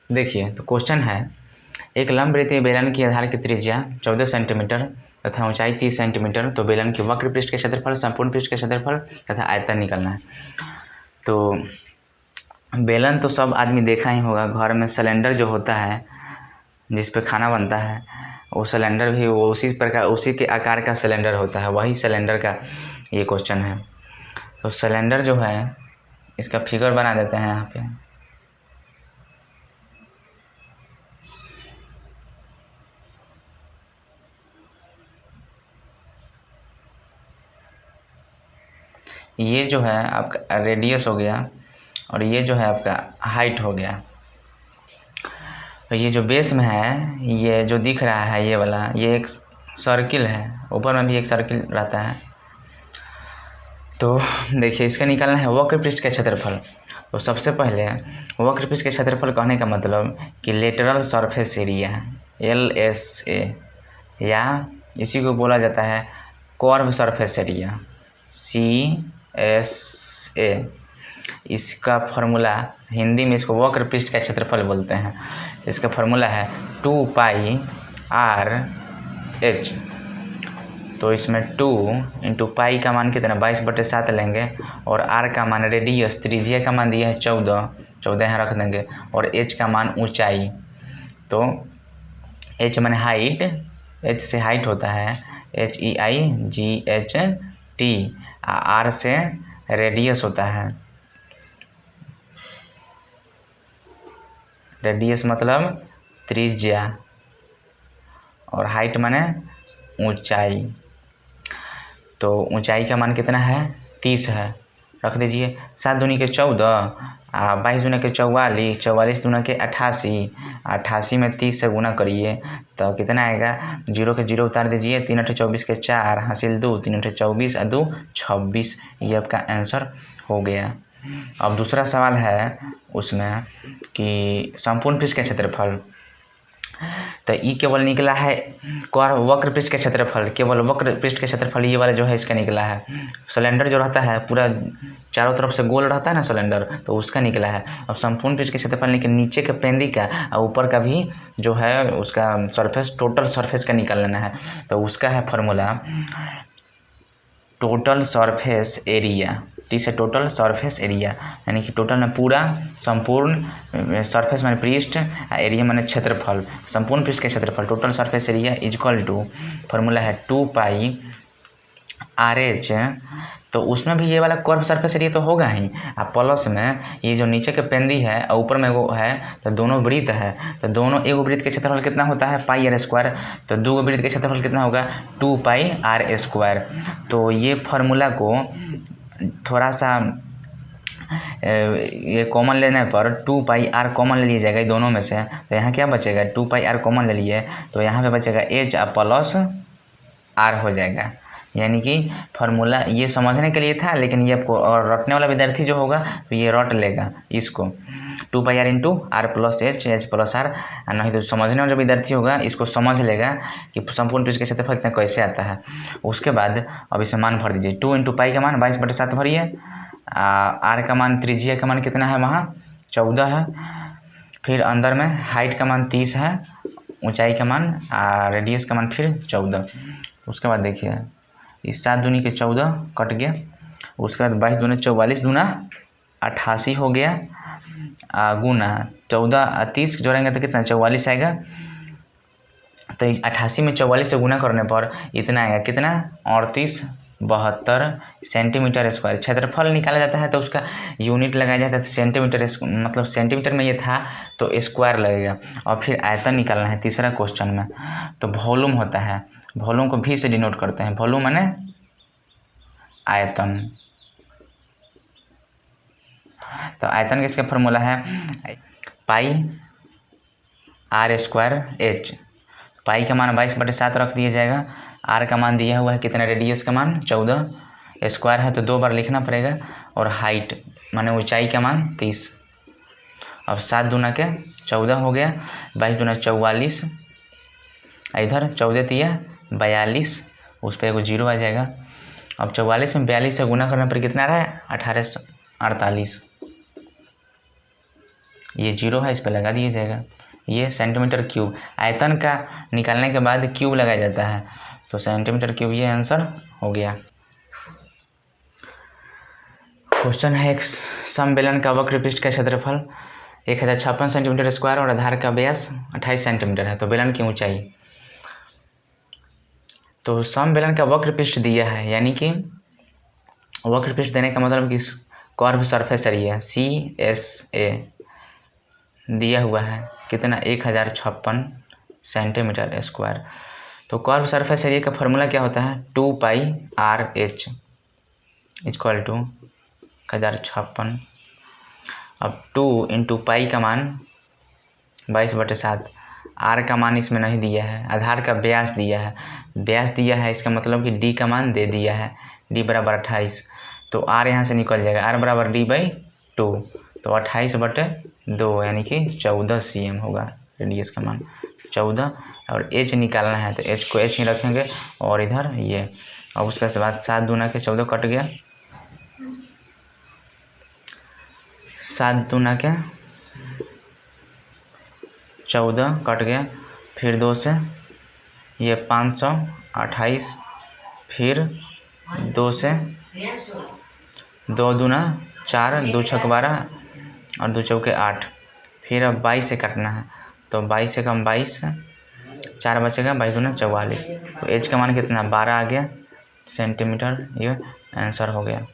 देखिए तो क्वेश्चन है, एक लंबवृत्तीय बेलन की आधार की त्रिज्या 14 सेंटीमीटर तथा ऊंचाई 30 सेंटीमीटर, तो बेलन की वक्र पृष्ठ के क्षेत्रफल, संपूर्ण पृष्ठ के क्षेत्रफल तथा आयतन निकालना है। तो बेलन तो सब आदमी देखा ही होगा, घर में सिलेंडर जो होता है जिस पे खाना बनता है, वो सिलेंडर भी वो उसी प्रकार उसी के आकार का सिलेंडर होता है, वही सिलेंडर का ये क्वेश्चन है। तो सिलेंडर जो है इसका फिगर बना देते हैं यहाँ पे। ये जो है आपका रेडियस हो गया और ये जो है आपका हाइट हो गया। तो ये जो बेस में है, ये जो दिख रहा है ये वाला, ये एक सर्किल है, ऊपर में भी एक सर्किल रहता है। तो देखिए इसका निकालना है वक्र पृष्ठ का क्षेत्रफल। तो सबसे पहले वक्र पृष्ठ के क्षेत्रफल कहने का मतलब कि लेटरल सरफेस एरिया LSA, या इसी को बोला जाता है कर्व सरफेस एरिया CSA। इसका फार्मूला हिंदी में इसको वक्र पृष्ठ का क्षेत्रफल बोलते हैं। इसका फार्मूला है 2πr/h। तो इसमें 2 × पाई का मान कितना 22/7 लेंगे, और r का मान रेडियस त्रिज्या का मान दिया है 14 यहाँ रख देंगे, और h का मान ऊंचाई। तो h माने हाइट, h से हाइट होता है HEIGHT, r से रेडियस होता है, रेडियस मतलब त्रिज्या, और हाइट माने ऊंचाई। तो ऊंचाई का मान कितना है 30 है, रख दीजिए। 7 दूनी के 14, 22 दूना के 44, 44 दूना के 88, 88 में 30 से गुना करिए तो कितना आएगा, 0 के 0 उतार दीजिए, 3 × 24 के 4 हासिल 2, 3 × 24 और 2 26। ये आपका आंसर हो गया। अब दूसरा सवाल है उसमें कि संपूर्ण पृष्ठ का क्षेत्रफल। तो ये केवल निकला है वक्र पृष्ठ का क्षेत्रफल, केवल वक्र पृष्ठ का क्षेत्रफल ये वाला जो है इसका निकला है। सिलेंडर जो रहता है पूरा चारों तरफ से गोल रहता है ना सिलेंडर, तो उसका निकला है। अब संपूर्ण पृष्ठ के क्षेत्रफल लेकिन नीचे के पेंदी का और ऊपर का भी जो है उसका सरफेस, टोटल सरफेस का निकाल लेना है। तो उसका है formula total surface area, T से टोटल सरफेस एरिया, यानी कि टोटल में पूरा, संपूर्ण सरफेस माने पृष्ठ, एरिया माने क्षेत्रफल, संपूर्ण पृष्ठ के क्षेत्रफल, total surface area equal to formula है 2πr/h। तो उसमें भी ये वाला कर्व सरफेस एरिया तो होगा ही, और प्लस में ये जो नीचे के पेंदी है और ऊपर में वो है, तो दोनों वृत्त है, तो दोनों एक वृत्त के क्षेत्रफल कितना होता है πr², तो दो वृत्त के क्षेत्रफल कितना होगा 2πr²। तो ये फार्मूला को थोड़ा सा ये कॉमन लेने पर 2πr कॉमन ले लिया जाएगा दोनों में से, तो यहाँ क्या बचेगा 2πr कॉमन ले लिए, तो यहाँ पे बचेगा h प्लस r हो जाएगा। यानी कि फार्मूला ये समझने के लिए था, लेकिन ये आपको और रटने वाला विद्यार्थी जो होगा तो ये रट लेगा इसको 2πr × r + h + r, नहीं तो समझने वाला विद्यार्थी होगा इसको समझ लेगा कि संपूर्ण पृष्ठ के क्षेत्रफल इतना कैसे आता है। उसके बाद अब इसमें मान भर दीजिए, 2 × पाई का मान 22/7 भरिए, r का मान त्रिज्या का मान कितना है वहाँ 14 है, फिर अंदर में हाइट का मान 30 है, ऊंचाई का मान रेडियस का मान फिर 14। उसके बाद देखिए इस 7 दूनी के 14 कट गया, उसके बाद 22 दूनी 44 दूना 88 हो गया, गुना 14 और 30 जोड़ेंगे तो कितना 44 आएगा। तो 88 में 44 से गुना करने पर इतना आएगा, कितना 3872 सेंटीमीटर स्क्वायर। क्षेत्रफल निकाला जाता है तो उसका यूनिट लगाया जाता है सेंटीमीटर, मतलब सेंटीमीटर में ये था तो स्क्वायर लगेगा। और फिर आयतन निकालना है तीसरा क्वेश्चन में। तो वॉल्यूम होता है, वॉल्यूम को भी से डिनोट करते हैं, वॉल्यूम माने आयतन। तो आयतन का इसका फार्मूला है πr²h। पाई का मान 22/7 रख दिया जाएगा, r का मान दिया हुआ है कितना, रेडियस का मान 14, स्क्वायर है तो 2 बार लिखना पड़ेगा, और हाइट माने ऊंचाई का मान 30। अब 7 दूना के 14 हो गया, 22 दूना 44, इधर 14 तिया 42, उस पर एगो 0 आ जाएगा। अब 44 में 42 से गुना करने पर कितना आ रहा है 1848। ये 0 है, इस पर लगा दिया जाएगा। ये सेंटीमीटर क्यूब, आयतन का निकालने के बाद क्यूब लगाया जाता है, तो सेंटीमीटर क्यूब ये आंसर हो गया। क्वेश्चन है, एक समबेलन का वक्र पृष्ठ का क्षेत्रफल 1056 सेंटीमीटर स्क्वायर और आधार का व्यास 28 सेंटीमीटर है, तो बेलन की ऊंचाई। तो समबेलन का वक्र पृष्ठ दिया है, यानी कि वक्र पृष्ठ देने का मतलब कि कर्व सरफेस एरिया CSA दिया हुआ है कितना, 1056 सेंटीमीटर स्क्वायर। तो कर्व सरफेस एरिया का फॉर्मूला क्या होता है, 2πRh इक्वल टू 1056। अब 2 इंटू पाई का मान 22/7, R का मान इसमें नहीं दिया है, आधार का व्यास दिया है, व्यास दिया है, इसका मतलब कि D का मान दे दिया है, D बराबर 28, तो R यहाँ से निकल जाएगा, R बराबर D/2, तो 28/2 यानी कि 14 cm होगा रेडियस का मान 14। और H निकालना है तो H को H ही रखेंगे और इधर ये, और उसके बाद 7 दूना के 14 कट गया, 7 दूना के 14 कट गया, फिर 2 से ये 528, फिर 2 से 2 दूना 4, 2 छक 12 और 2 चौके 8, फिर अब 22 से काटना है, तो 22 से कम 22, 4 बचेगा, 22 दूना 44, तो H का मान कितना 12 आ गया सेंटीमीटर, ये आंसर हो गया।